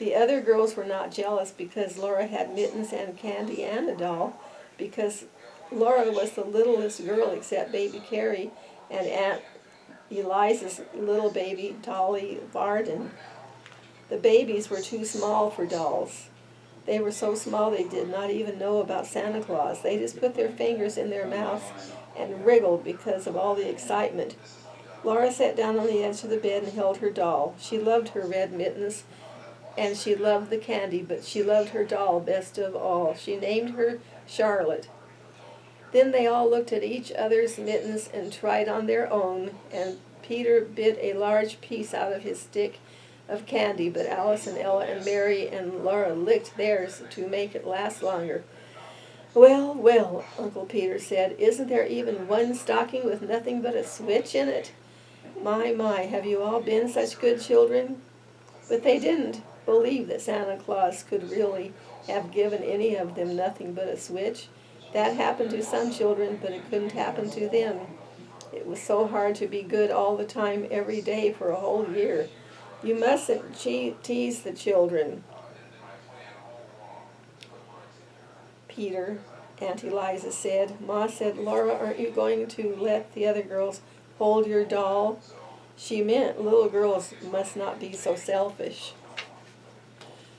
The other girls were not jealous because Laura had mittens and candy and a doll, because Laura was the littlest girl except baby Carrie and Aunt Eliza's little baby, Dolly Varden. The babies were too small for dolls. They were so small they did not even know about Santa Claus. They just put their fingers in their mouths and wriggled because of all the excitement. Laura sat down on the edge of the bed and held her doll. She loved her red mittens and she loved the candy, but she loved her doll best of all. She named her Charlotte. Then they all looked at each other's mittens and tried on their own, and Peter bit a large piece out of his stick of candy, but Alice and Ella and Mary and Laura licked theirs to make it last longer. Well, well, Uncle Peter said, isn't there even one stocking with nothing but a switch in it? My, have you all been such good children? But they didn't believe that Santa Claus could really have given any of them nothing but a switch. That happened to some children, but it couldn't happen to them. It was so hard to be good all the time, every day, for a whole year. You mustn't tease the children, Peter, Aunt Eliza said. Ma said, Laura, aren't you going to let the other girls hold your doll? She meant little girls must not be so selfish.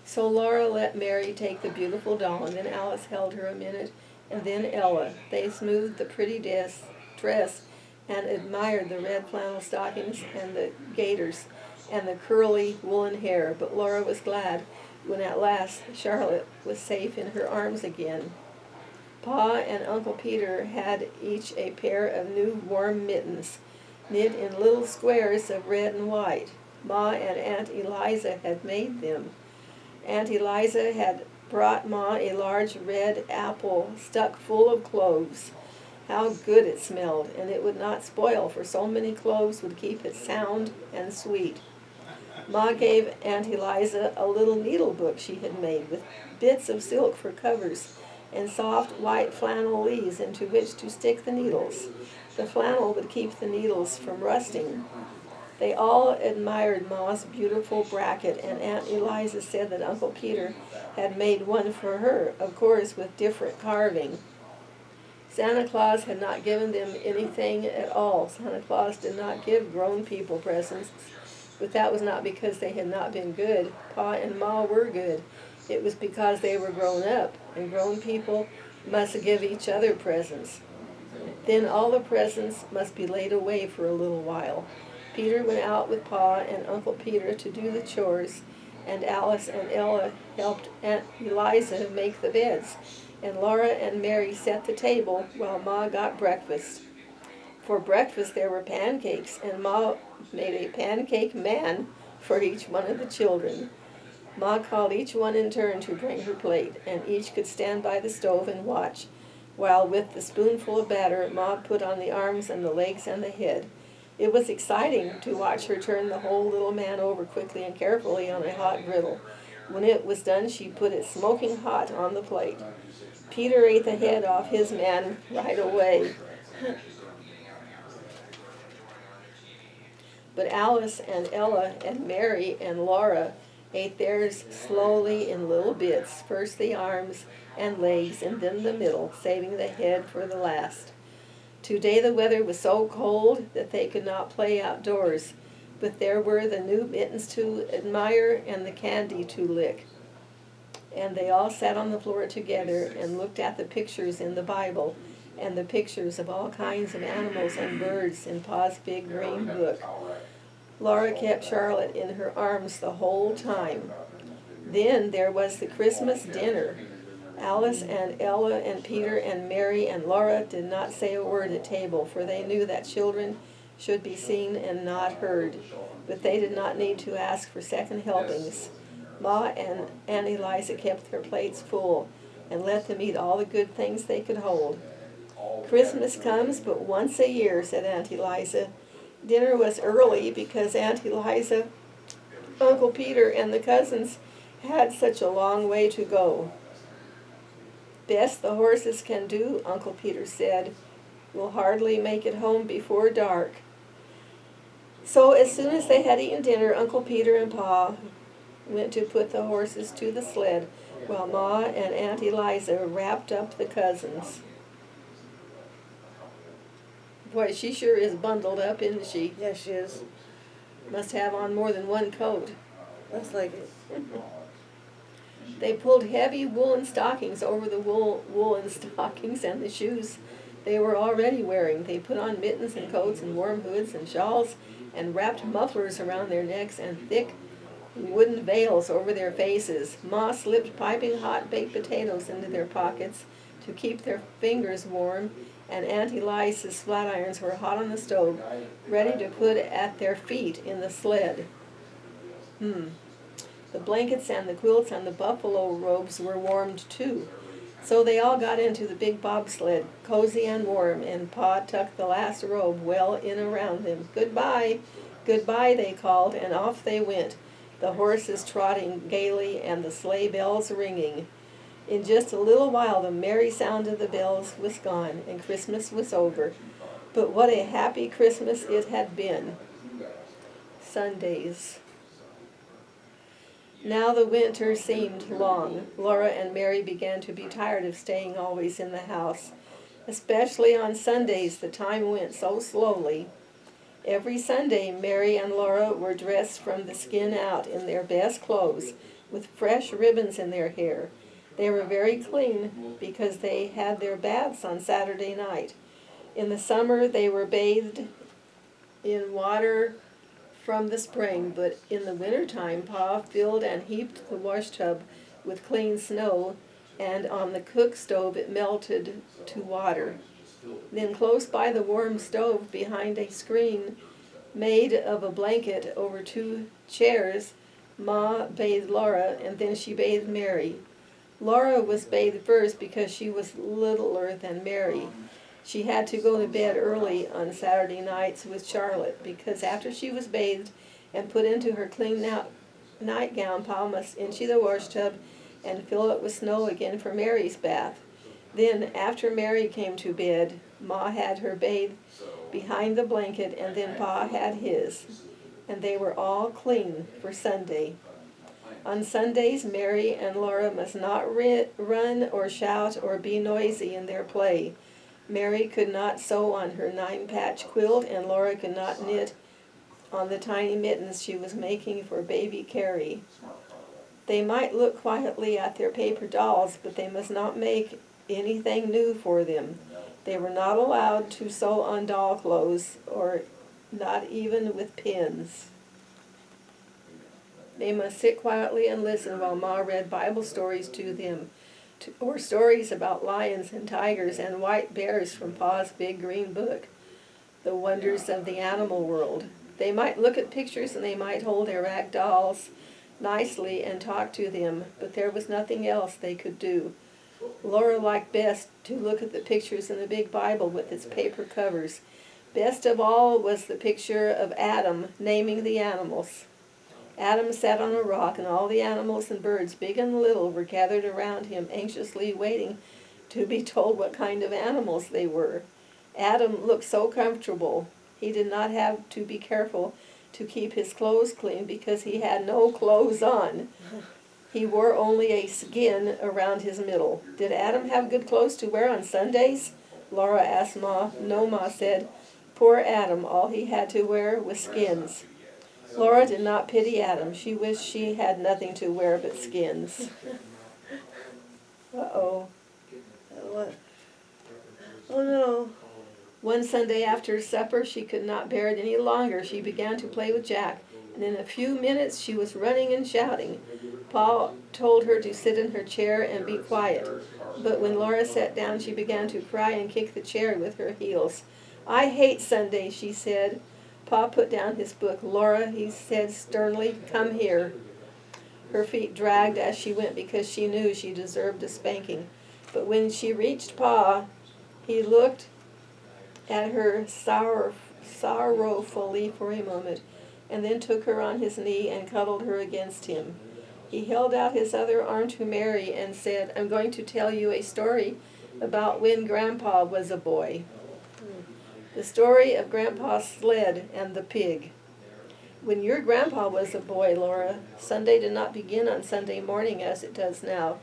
So Laura let Mary take the beautiful doll, and then Alice held her a minute, and then Ella. They smoothed the pretty dress and admired the red flannel stockings and the gaiters and the curly woolen hair, but Laura was glad when at last Charlotte was safe in her arms again. Pa and Uncle Peter had each a pair of new warm mittens, knit in little squares of red and white. Ma and Aunt Eliza had made them. Aunt Eliza had brought Ma a large red apple stuck full of cloves. How good it smelled, and it would not spoil, for so many cloves would keep it sound and sweet. Ma gave Aunt Eliza a little needle book she had made with bits of silk for covers and soft white flannel leaves into which to stick the needles. The flannel would keep the needles from rusting. They all admired Ma's beautiful bracket, and Aunt Eliza said that Uncle Peter had made one for her, of course with different carving. Santa Claus had not given them anything at all. Santa Claus did not give grown people presents, but that was not because they had not been good. Pa and Ma were good. It was because they were grown up, and grown people must give each other presents. Then all the presents must be laid away for a little while. Peter went out with Pa and Uncle Peter to do the chores, and Alice and Ella helped Aunt Eliza make the beds, and Laura and Mary set the table while Ma got breakfast. For breakfast there were pancakes, and Ma made a pancake man for each one of the children. Ma called each one in turn to bring her plate, and each could stand by the stove and watch, while with the spoonful of batter Ma put on the arms and the legs and the head. It was exciting to watch her turn the whole little man over quickly and carefully on a hot griddle. When it was done, she put it smoking hot on the plate. Peter ate the head off his man right away. But Alice and Ella and Mary and Laura ate theirs slowly in little bits, first the arms and legs and then the middle, saving the head for the last. Today the weather was so cold that they could not play outdoors, but there were the new mittens to admire and the candy to lick. And they all sat on the floor together and looked at the pictures in the Bible and the pictures of all kinds of animals and birds in Pa's big green book. Laura kept Charlotte in her arms the whole time. Then there was the Christmas dinner. Alice and Ella and Peter and Mary and Laura did not say a word at table, for they knew that children should be seen and not heard. But they did not need to ask for second helpings. Ma and Aunt Eliza kept their plates full and let them eat all the good things they could hold. Christmas comes but once a year, said Aunt Eliza. Dinner was early because Aunt Eliza, Uncle Peter, and the cousins had such a long way to go. Best the horses can do, Uncle Peter said. We'll hardly make it home before dark. So as soon as they had eaten dinner, Uncle Peter and Pa went to put the horses to the sled, while Ma and Aunt Eliza wrapped up the cousins. Boy, she sure is bundled up, isn't she? Yeah, she is. Must have on more than one coat. Looks like it. They pulled heavy woolen stockings over the woolen stockings and the shoes they were already wearing. They put on mittens and coats and warm hoods and shawls and wrapped mufflers around their necks and thick wooden veils over their faces. Ma slipped piping hot baked potatoes into their pockets to keep their fingers warm, and Aunt Eliza's flat irons were hot on the stove, ready to put at their feet in the sled. The blankets and the quilts and the buffalo robes were warmed too. So they all got into the big bobsled, cozy and warm, and Pa tucked the last robe well in around them. Goodbye, goodbye, they called, and off they went, the horses trotting gaily and the sleigh bells ringing. In just a little while the merry sound of the bells was gone, and Christmas was over. But what a happy Christmas it had been. Sundays. Now the winter seemed long. Laura and Mary began to be tired of staying always in the house. Especially on Sundays, the time went so slowly. Every Sunday, Mary and Laura were dressed from the skin out in their best clothes, with fresh ribbons in their hair. They were very clean because they had their baths on Saturday night. In the summer, they were bathed in water from the spring, but in the wintertime, Pa filled and heaped the wash tub with clean snow, and on the cook stove it melted to water. Then close by the warm stove, behind a screen made of a blanket over 2 chairs, Ma bathed Laura, and then she bathed Mary. Laura was bathed first because she was littler than Mary. She had to go to bed early on Saturday nights with Charlotte, because after she was bathed and put into her clean nightgown, Pa must empty the wash tub and fill it with snow again for Mary's bath. Then, after Mary came to bed, Ma had her bathe behind the blanket, and then Pa had his, and they were all clean for Sunday. On Sundays, Mary and Laura must not run or shout or be noisy in their play. Mary could not sew on her 9-patch quilt, and Laura could not knit on the tiny mittens she was making for baby Carrie. They might look quietly at their paper dolls, but they must not make anything new for them. They were not allowed to sew on doll clothes, or not even with pins. They must sit quietly and listen while Ma read Bible stories to them, or stories about lions and tigers and white bears from Pa's big green book, The Wonders of the Animal World. They might look at pictures and they might hold their rag dolls nicely and talk to them, but there was nothing else they could do. Laura liked best to look at the pictures in the big Bible with its paper covers. Best of all was the picture of Adam naming the animals. Adam sat on a rock, and all the animals and birds, big and little, were gathered around him, anxiously waiting to be told what kind of animals they were. Adam looked so comfortable. He did not have to be careful to keep his clothes clean because he had no clothes on. He wore only a skin around his middle. Did Adam have good clothes to wear on Sundays? Laura asked Ma. No, Ma said. Poor Adam, all he had to wear was skins. Laura did not pity Adam. She wished she had nothing to wear but skins. Uh-oh. What? Oh no. One Sunday after supper, she could not bear it any longer. She began to play with Jack, and in a few minutes she was running and shouting. Pa told her to sit in her chair and be quiet, but when Laura sat down, she began to cry and kick the chair with her heels. I hate Sunday, she said. Pa put down his book. Laura, he said sternly, come here. Her feet dragged as she went because she knew she deserved a spanking. But when she reached Pa, he looked at her sorrowfully for a moment, and then took her on his knee and cuddled her against him. He held out his other arm to Mary and said, I'm going to tell you a story about when Grandpa was a boy. The story of Grandpa's sled and the pig. When your grandpa was a boy, Laura, Sunday did not begin on Sunday morning as it does now.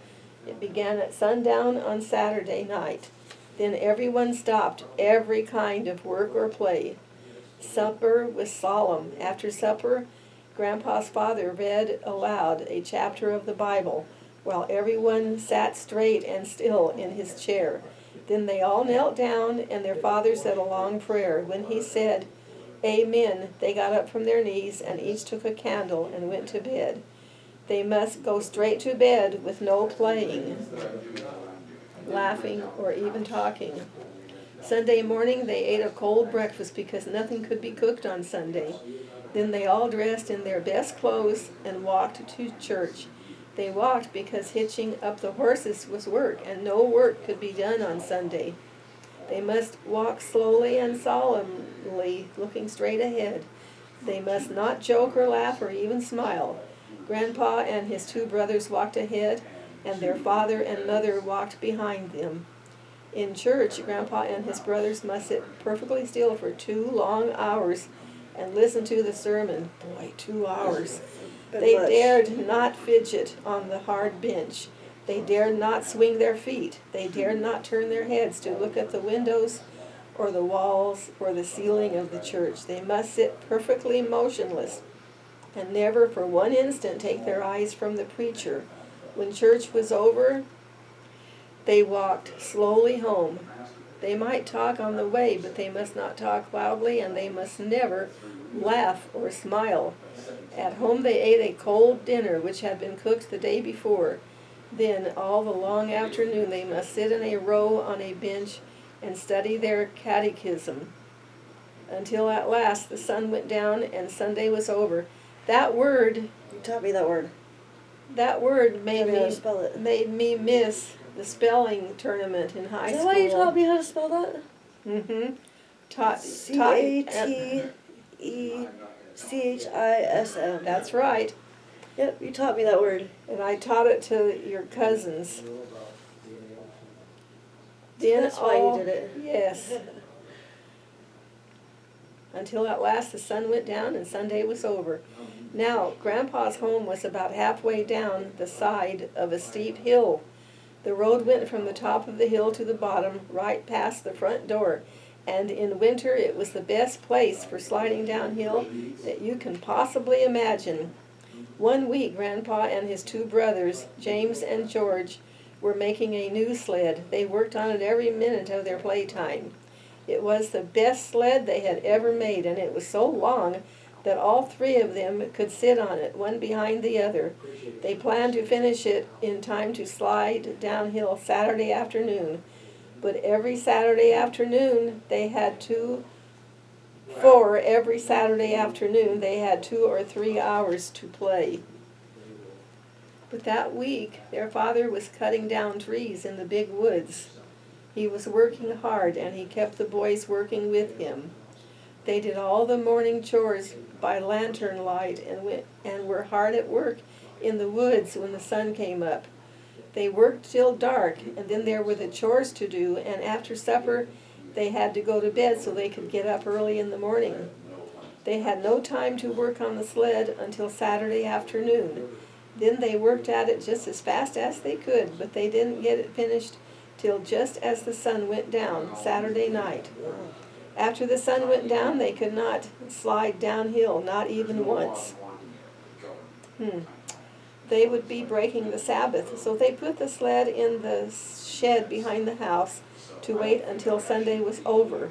It began at sundown on Saturday night. Then everyone stopped every kind of work or play. Supper was solemn. After supper, Grandpa's father read aloud a chapter of the Bible, while everyone sat straight and still in his chair. Then they all knelt down, and their father said a long prayer. When he said, "Amen," they got up from their knees, and each took a candle and went to bed. They must go straight to bed with no playing, laughing, or even talking. Sunday morning they ate a cold breakfast because nothing could be cooked on Sunday. Then they all dressed in their best clothes and walked to church. They walked because hitching up the horses was work, and no work could be done on Sunday. They must walk slowly and solemnly, looking straight ahead. They must not joke or laugh or even smile. Grandpa and his two brothers walked ahead, and their father and mother walked behind them. In church, Grandpa and his brothers must sit perfectly still for 2 long hours and listen to the sermon. Boy, 2 hours. They dared not fidget on the hard bench. They dared not swing their feet. They dared not turn their heads to look at the windows or the walls or the ceiling of the church. They must sit perfectly motionless and never for one instant take their eyes from the preacher. When church was over, they walked slowly home. They might talk on the way, but they must not talk loudly, and they must never laugh or smile. At home they ate a cold dinner which had been cooked the day before. Then all the long afternoon they must sit in a row on a bench and study their catechism until at last the sun went down and Sunday was over. That word You taught me that word. made Tell me how to me spell it. made me miss the spelling tournament in high Is that school. why you taught me how to spell that? Mm-hmm. Taught. CATECHISM. That's right. Yep, you taught me that word. And I taught it to your cousins. Then That's why you did it. Yes. Until at last the sun went down and Sunday was over. Now, Grandpa's home was about halfway down the side of a steep hill. The road went from the top of the hill to the bottom, right past the front door. And in winter it was the best place for sliding downhill that you can possibly imagine. One week, Grandpa and his two brothers, James and George, were making a new sled. They worked on it every minute of their playtime. It was the best sled they had ever made, and it was so long that all three of them could sit on it, one behind the other. They planned to finish it in time to slide downhill Saturday afternoon. But every Saturday afternoon they had 2 or 3 hours to play. But that week their father was cutting down trees in the big woods. He was working hard, and he kept the boys working with him. They did all the morning chores by lantern light and were hard at work in the woods when the sun came up. They worked till dark, and then there were the chores to do, and after supper they had to go to bed so they could get up early in the morning. They had no time to work on the sled until Saturday afternoon. Then they worked at it just as fast as they could, but they didn't get it finished till just as the sun went down Saturday night. After the sun went down, they could not slide downhill, not even once. They would be breaking the Sabbath, so they put the sled in the shed behind the house to wait until Sunday was over.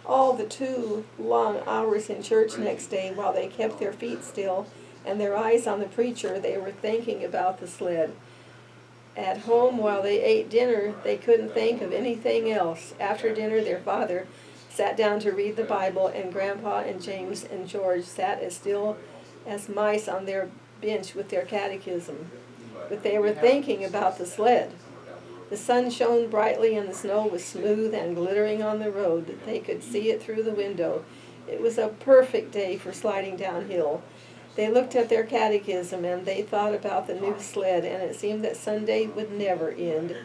All the 2 long hours in church next day, while they kept their feet still and their eyes on the preacher, they were thinking about the sled. At home, while they ate dinner, they couldn't think of anything else. After dinner, their father sat down to read the Bible, and Grandpa and James and George sat as still as mice on their bench with their catechism. But they were thinking about the sled. The sun shone brightly, and the snow was smooth and glittering on the road. They could see it through the window. It was a perfect day for sliding downhill. They looked at their catechism, and they thought about the new sled, and it seemed that Sunday would never end.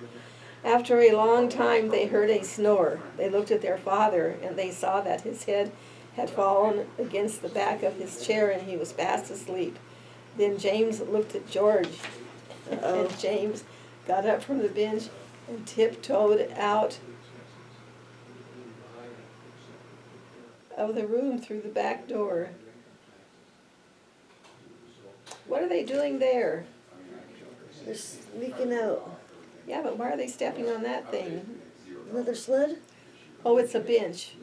After a long time, they heard a snore. They looked at their father, and they saw that his head had fallen against the back of his chair and he was fast asleep. Then James looked at George, Uh-oh. and James got up from the bench and tiptoed out of the room through the back door. What are they doing there? They're sneaking out. Yeah, but why are they stepping on that thing? Another sled? Oh, it's a bench,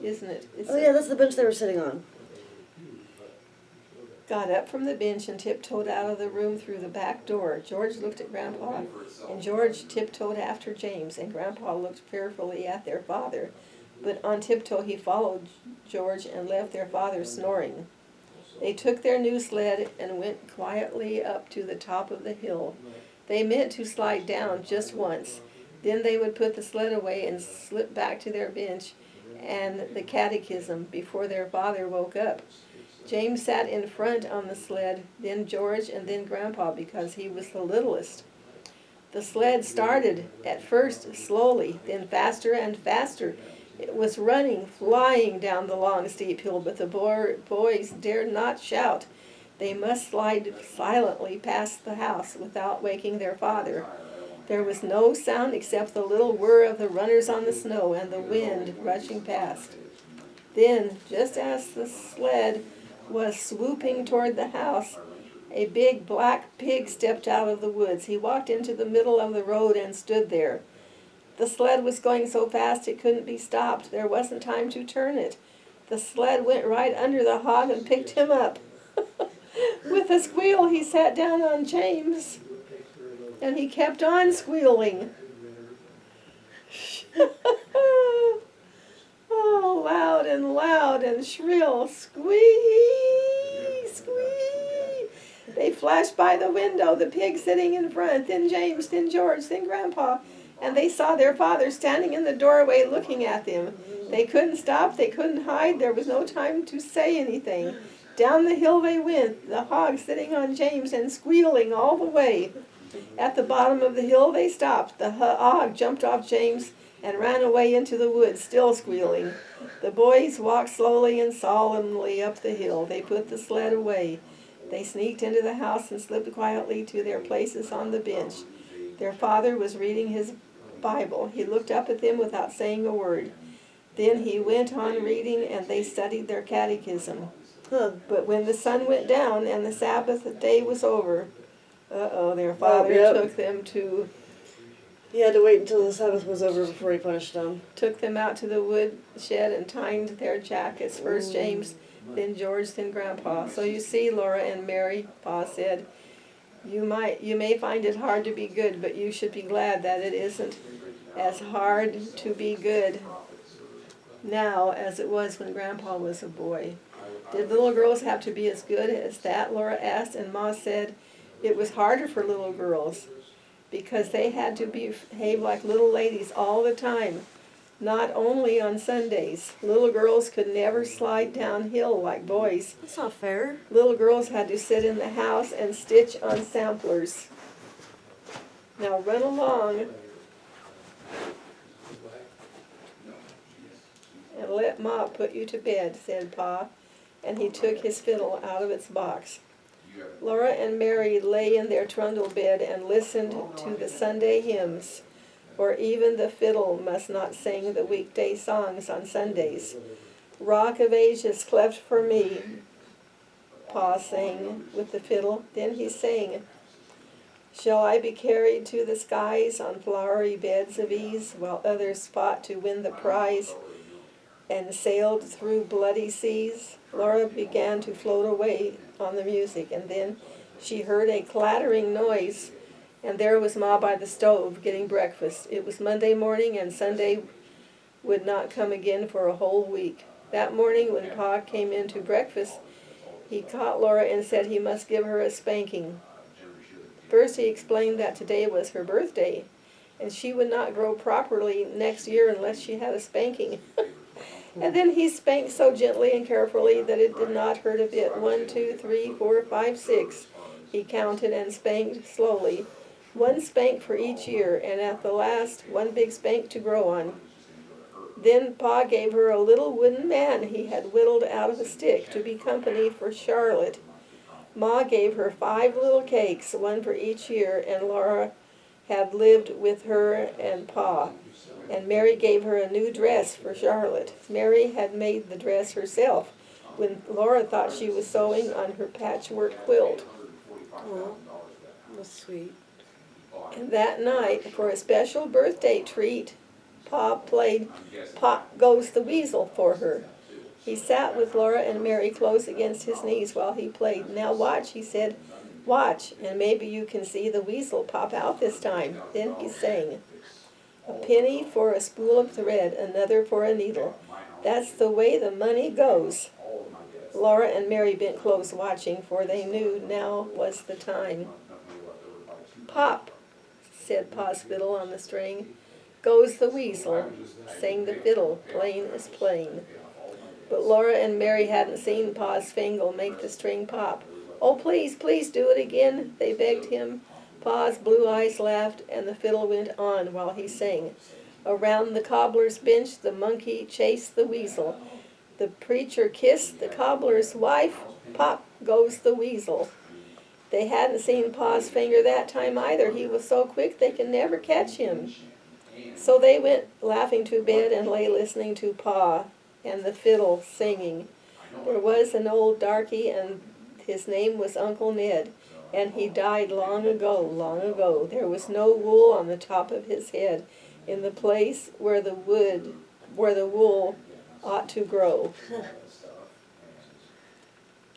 isn't it? It's Oh yeah, that's the bench they were sitting on. Got up from the bench and tiptoed out of the room through the back door. George looked at Grandpa, and George tiptoed after James, and Grandpa looked fearfully at their father. But on tiptoe he followed George and left their father snoring. They took their new sled and went quietly up to the top of the hill. They meant to slide down just once. Then they would put the sled away and slip back to their bench and the catechism before their father woke up. James sat in front on the sled, then George, and then Grandpa because he was the littlest. The sled started at first slowly, then faster and faster. It was running, flying down the long, steep hill, but the boys dared not shout. They must slide silently past the house without waking their father. There was no sound except the little whir of the runners on the snow and the wind rushing past. Then, just as the sled was swooping toward the house, a big black pig stepped out of the woods. He walked into the middle of the road and stood there. The sled was going so fast it couldn't be stopped. There wasn't time to turn it. The sled went right under the hog and picked him up. With a squeal, he sat down on James, and he kept on squealing. Oh, loud and shrill, squee, squee. They flashed by the window, the pig sitting in front, then James, then George, then Grandpa, and they saw their father standing in the doorway looking at them. They couldn't stop, they couldn't hide, there was no time to say anything. Down the hill they went, the hog sitting on James and squealing all the way. At the bottom of the hill they stopped. The hog jumped off James and ran away into the woods, still squealing. The boys walked slowly and solemnly up the hill. They put the sled away. They sneaked into the house and slipped quietly to their places on the bench. Their father was reading his Bible. He looked up at them without saying a word. Then he went on reading, and they studied their catechism. But when the sun went down and the Sabbath day was over, their father took them to... He had to wait until the Sabbath was over before he punished them. Took them out to the woodshed and tied their jackets. First James, then George, then Grandpa. So you see, Laura and Mary, Pa said, you may find it hard to be good, but you should be glad that it isn't as hard to be good now as it was when Grandpa was a boy. Did little girls have to be as good as that, Laura asked, and Ma said it was harder for little girls because they had to behave like little ladies all the time, not only on Sundays. Little girls could never slide downhill like boys. That's not fair. Little girls had to sit in the house and stitch on samplers. Now run along and let Ma put you to bed, said Pa, and he took his fiddle out of its box. Laura and Mary lay in their trundle bed and listened to the Sunday hymns, for even the fiddle must not sing the weekday songs on Sundays. Rock of Ages, cleft for me, Pa sang with the fiddle. Then he sang, shall I be carried to the skies on flowery beds of ease, while others fought to win the prize and sailed through bloody seas? Laura began to float away on the music, and then she heard a clattering noise, and there was Ma by the stove getting breakfast. It was Monday morning, and Sunday would not come again for a whole week. That morning when Pa came in to breakfast, he caught Laura and said he must give her a spanking. First he explained that today was her birthday, and she would not grow properly next year unless she had a spanking. And then he spanked so gently and carefully that it did not hurt a bit. 1, 2, 3, 4, 5, 6. He counted and spanked slowly. 1 spank for each year, and at the last, 1 big spank to grow on. Then Pa gave her a little wooden man he had whittled out of a stick to be company for Charlotte. Ma gave her 5 little cakes, one for each year, and Laura had lived with her and Pa. And Mary gave her a new dress for Charlotte. Mary had made the dress herself when Laura thought she was sewing on her patchwork quilt. Oh, that's sweet. And that night, for a special birthday treat, Pa played Pop Goes the Weasel for her. He sat with Laura and Mary close against his knees while he played. "Now watch," he said. "Watch, and maybe you can see the weasel pop out this time." Then he sang, "A penny for a spool of thread, another for a needle. That's the way the money goes." Laura and Mary bent close watching, for they knew now was the time. "Pop," said Pa's fiddle on the string. "Goes the weasel," sang the fiddle, plain as plain. But Laura and Mary hadn't seen Pa's finger make the string pop. "Oh, please, please do it again," they begged him. Pa's blue eyes laughed, and the fiddle went on while he sang. "Around the cobbler's bench the monkey chased the weasel. The preacher kissed the cobbler's wife. Pop goes the weasel." They hadn't seen Pa's finger that time either. He was so quick they could never catch him. So they went laughing to bed and lay listening to Pa and the fiddle singing. There was an old darky, and his name was Uncle Ned, and he died long ago, long ago. There was no wool on the top of his head in the place where the wool ought to grow.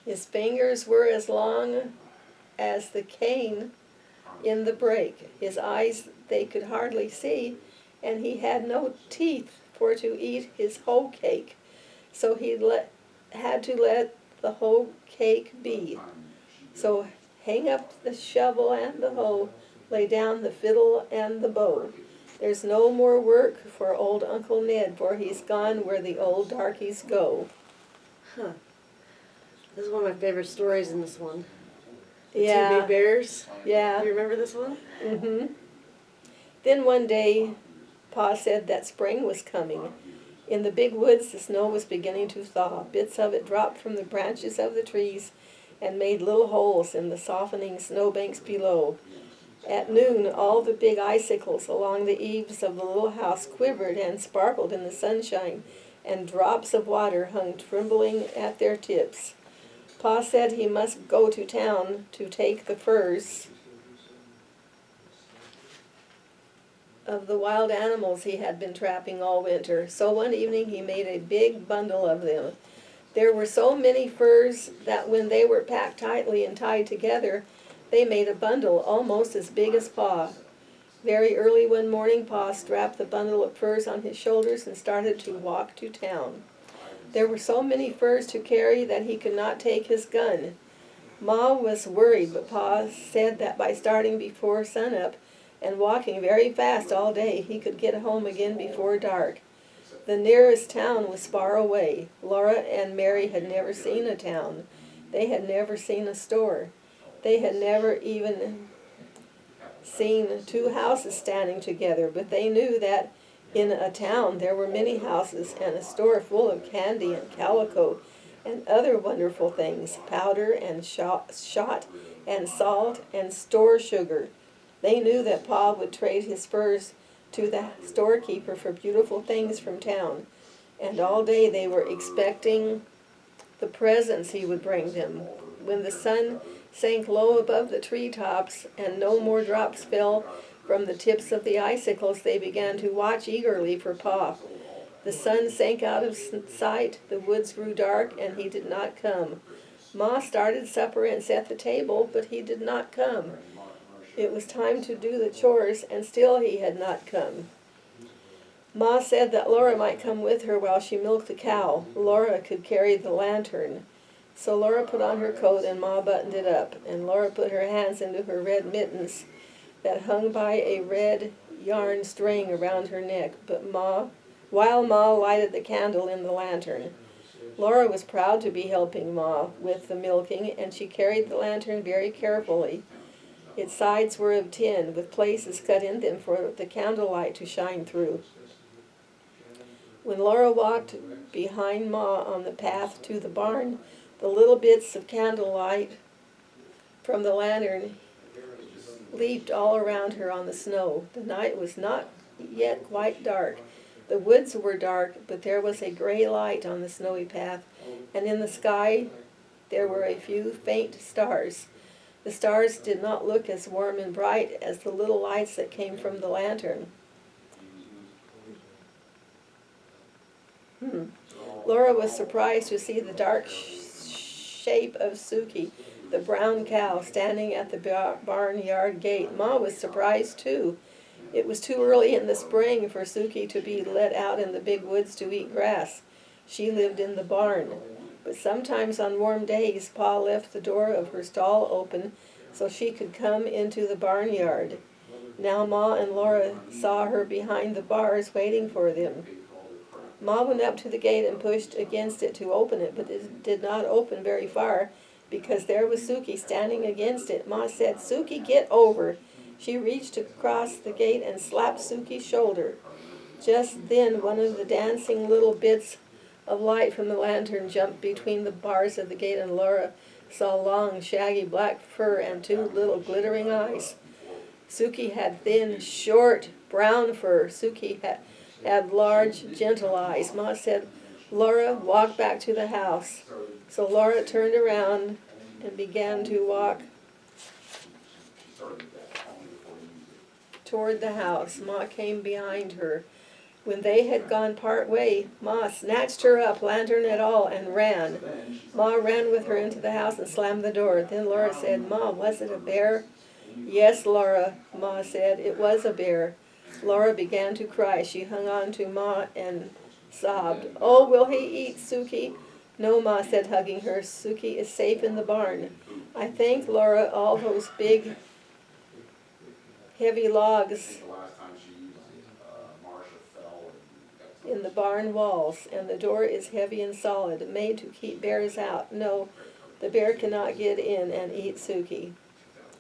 His fingers were as long as the cane in the brake. His eyes they could hardly see, and he had no teeth for to eat his hoe cake. So he had to let the hoe cake be. So hang up the shovel and the hoe, lay down the fiddle and the bow. There's no more work for old Uncle Ned, for he's gone where the old darkies go. Huh. This is one of my favorite stories in this one. The Yeah. 2 big bears. Yeah. You remember this one? Mm-hmm. Then one day, Pa said that spring was coming. In the big woods, the snow was beginning to thaw. Bits of it dropped from the branches of the trees and made little holes in the softening snowbanks below. At noon, all the big icicles along the eaves of the little house quivered and sparkled in the sunshine, and drops of water hung trembling at their tips. Pa said he must go to town to take the furs of the wild animals he had been trapping all winter. So one evening he made a big bundle of them. There were so many furs that when they were packed tightly and tied together, they made a bundle almost as big as Pa. Very early one morning, Pa strapped the bundle of furs on his shoulders and started to walk to town. There were so many furs to carry that he could not take his gun. Ma was worried, but Pa said that by starting before sunup and walking very fast all day, he could get home again before dark. The nearest town was far away. Laura and Mary had never seen a town. They had never seen a store. They had never even seen 2 houses standing together, but they knew that in a town there were many houses and a store full of candy and calico and other wonderful things, powder and shot and salt and store sugar. They knew that Pa would trade his furs to the storekeeper for beautiful things from town, and all day they were expecting the presents he would bring them. When the sun sank low above the treetops and no more drops fell from the tips of the icicles, they began to watch eagerly for Pa. The sun sank out of sight, the woods grew dark, and he did not come. Ma started supper and set the table, but he did not come. It was time to do the chores, and still he had not come. Ma said that Laura might come with her while she milked the cow. Laura could carry the lantern. So Laura put on her coat and Ma buttoned it up, and Laura put her hands into her red mittens that hung by a red yarn string around her neck, while Ma lighted the candle in the lantern. Laura was proud to be helping Ma with the milking, and she carried the lantern very carefully. Its sides were of tin, with places cut in them for the candlelight to shine through. When Laura walked behind Ma on the path to the barn, the little bits of candlelight from the lantern leaped all around her on the snow. The night was not yet quite dark. The woods were dark, but there was a gray light on the snowy path, and in the sky there were a few faint stars. The stars did not look as warm and bright as the little lights that came from the lantern. Laura was surprised to see the dark shape of Suki, the brown cow, standing at the barnyard gate. Ma was surprised too. It was too early in the spring for Suki to be let out in the big woods to eat grass. She lived in the barn. But sometimes on warm days, Pa left the door of her stall open so she could come into the barnyard. Now Ma and Laura saw her behind the bars waiting for them. Ma went up to the gate and pushed against it to open it, but it did not open very far because there was Suki standing against it. Ma said, "Suki, get over." She reached across the gate and slapped Suki's shoulder. Just then, one of the dancing little bits of light from the lantern jumped between the bars of the gate, and Laura saw long, shaggy black fur and two little glittering eyes. Suki had thin, short, brown fur. Suki had large, gentle eyes. Ma said, "Laura, walk back to the house." So Laura turned around and began to walk toward the house. Ma came behind her. When they had gone part way, Ma snatched her up, lantern and all, and ran. Ma ran with her into the house and slammed the door. Then Laura said, "Ma, was it a bear?" "Yes, Laura," Ma said, "it was a bear." Laura began to cry. She hung on to Ma and sobbed. "Oh, will he eat Suki?" "No," Ma said, hugging her. "Suki is safe in the barn." I thanked Laura. All those big, heavy logs in the barn walls, and the door is heavy and solid, made to keep bears out. No, the bear cannot get in and eat Suki.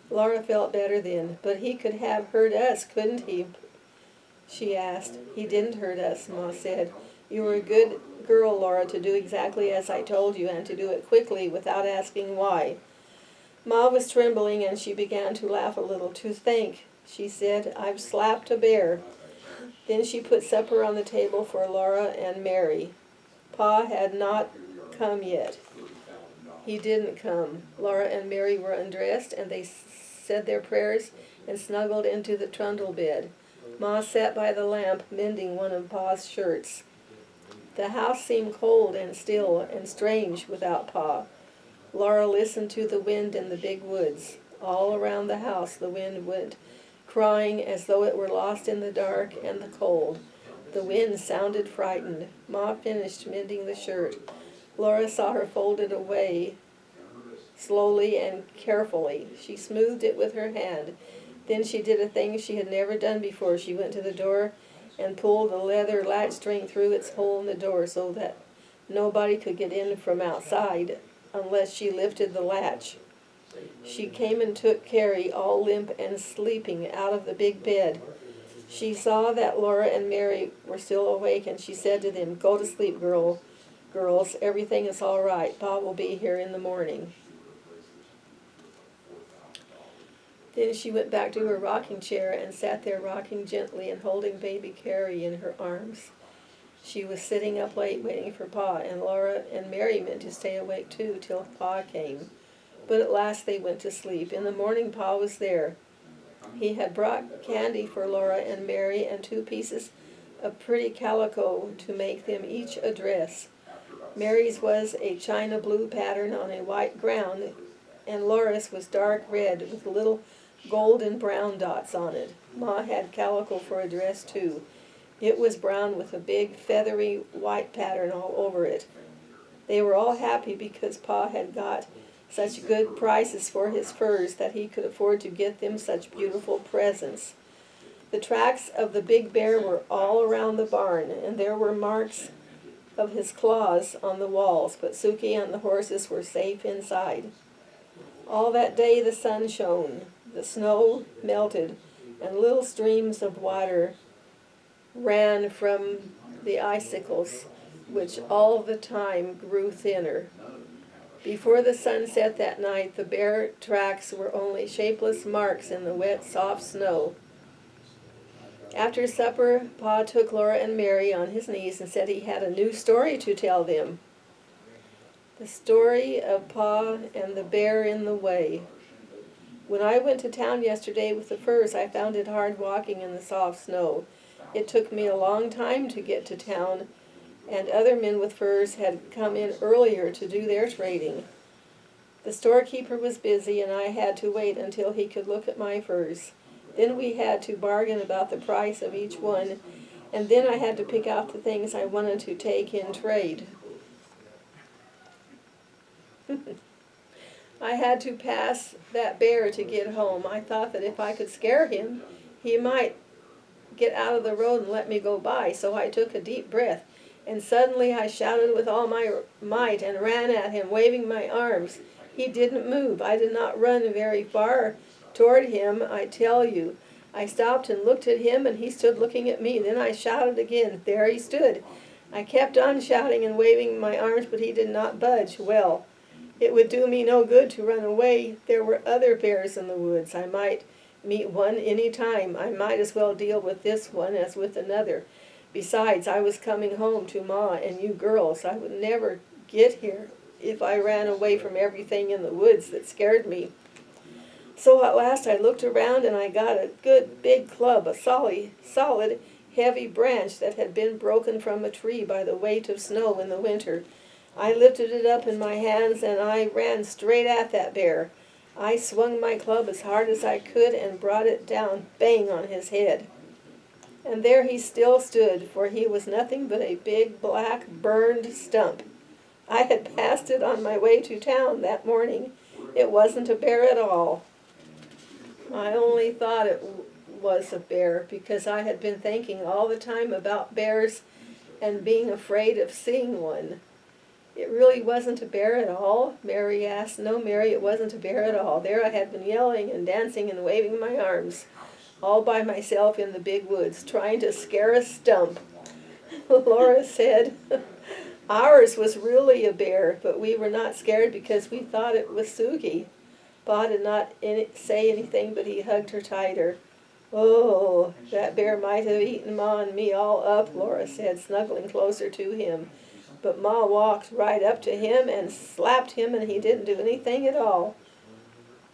Laura felt better then. "But he could have hurt us, couldn't he?" she asked. "He didn't hurt us," Ma said. "You were a good girl, Laura, to do exactly as I told you, and to do it quickly without asking why." Ma was trembling, and she began to laugh a little. "To think," she said, "I've slapped a bear." Then she put supper on the table for Laura and Mary. Pa had not come yet. He didn't come. Laura and Mary were undressed, and they said their prayers and snuggled into the trundle bed. Ma sat by the lamp, mending one of Pa's shirts. The house seemed cold and still and strange without Pa. Laura listened to the wind in the big woods. All around the house the wind went, crying as though it were lost in the dark and the cold. The wind sounded frightened. Ma finished mending the shirt. Laura saw her fold it away slowly and carefully. She smoothed it with her hand. Then she did a thing she had never done before. She went to the door and pulled the leather latch string through its hole in the door so that nobody could get in from outside unless she lifted the latch. She came and took Carrie, all limp and sleeping, out of the big bed. She saw that Laura and Mary were still awake, and she said to them, "Go to sleep, girls. Everything is all right. Pa will be here in the morning." Then she went back to her rocking chair and sat there rocking gently and holding baby Carrie in her arms. She was sitting up late waiting for Pa, and Laura and Mary meant to stay awake too till Pa came. But at last they went to sleep. In the morning Pa was there. He had brought candy for Laura and Mary and 2 pieces of pretty calico to make them each a dress. Mary's was a china blue pattern on a white ground, and Laura's was dark red with little gold and brown dots on it. Ma had calico for a dress too. It was brown with a big feathery white pattern all over it. They were all happy because Pa had got such good prices for his furs that he could afford to get them such beautiful presents. The tracks of the big bear were all around the barn, and there were marks of his claws on the walls, but Suki and the horses were safe inside. All that day the sun shone, the snow melted, and little streams of water ran from the icicles, which all the time grew thinner. Before the sun set that night, the bear tracks were only shapeless marks in the wet, soft snow. After supper, Pa took Laura and Mary on his knees and said he had a new story to tell them. The story of Pa and the bear in the way. When I went to town yesterday with the furs, I found it hard walking in the soft snow. It took me a long time to get to town, and other men with furs had come in earlier to do their trading. The storekeeper was busy, and I had to wait until he could look at my furs. Then we had to bargain about the price of each one, and then I had to pick out the things I wanted to take in trade. I had to pass that bear to get home. I thought that if I could scare him, he might get out of the road and let me go by, so I took a deep breath. And suddenly I shouted with all my might and ran at him, waving my arms. He didn't move. I did not run very far toward him, I tell you. I stopped and looked at him, and he stood looking at me. Then I shouted again. There he stood. I kept on shouting and waving my arms, but he did not budge. Well, it would do me no good to run away. There were other bears in the woods. I might meet one any time. I might as well deal with this one as with another. Besides, I was coming home to Ma and you girls. I would never get here if I ran away from everything in the woods that scared me. So at last I looked around and I got a good big club, a solid, heavy branch that had been broken from a tree by the weight of snow in the winter. I lifted it up in my hands and I ran straight at that bear. I swung my club as hard as I could and brought it down bang on his head. And there he still stood, for he was nothing but a big, black, burned stump. I had passed it on my way to town that morning. It wasn't a bear at all. I only thought it was a bear because I had been thinking all the time about bears and being afraid of seeing one. It really wasn't a bear at all? Mary asked. No, Mary, it wasn't a bear at all. There I had been yelling and dancing and waving my arms, all by myself in the big woods, trying to scare a stump. Laura said, ours was really a bear, but we were not scared because we thought it was Suki. Pa did not say anything, but he hugged her tighter. Oh, that bear might have eaten Ma and me all up, Laura said, snuggling closer to him. But Ma walked right up to him and slapped him, and he didn't do anything at all.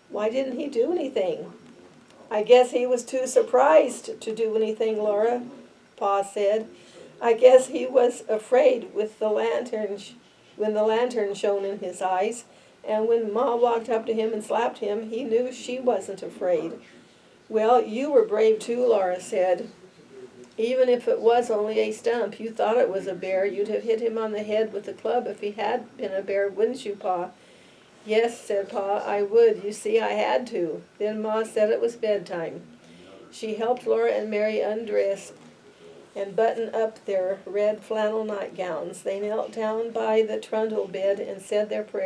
Why didn't he do anything? I guess he was too surprised to do anything, Laura, Pa said. I guess he was afraid with the lantern when the lantern shone in his eyes, and when Ma walked up to him and slapped him, he knew she wasn't afraid. Well, you were brave too, Laura said. Even if it was only a stump, you thought it was a bear. You'd have hit him on the head with the club if he had been a bear, wouldn't you, Pa? Yes, said Pa, I would. You see, I had to. Then Ma said it was bedtime. She helped Laura and Mary undress and button up their red flannel nightgowns. They knelt down by the trundle bed and said their prayers.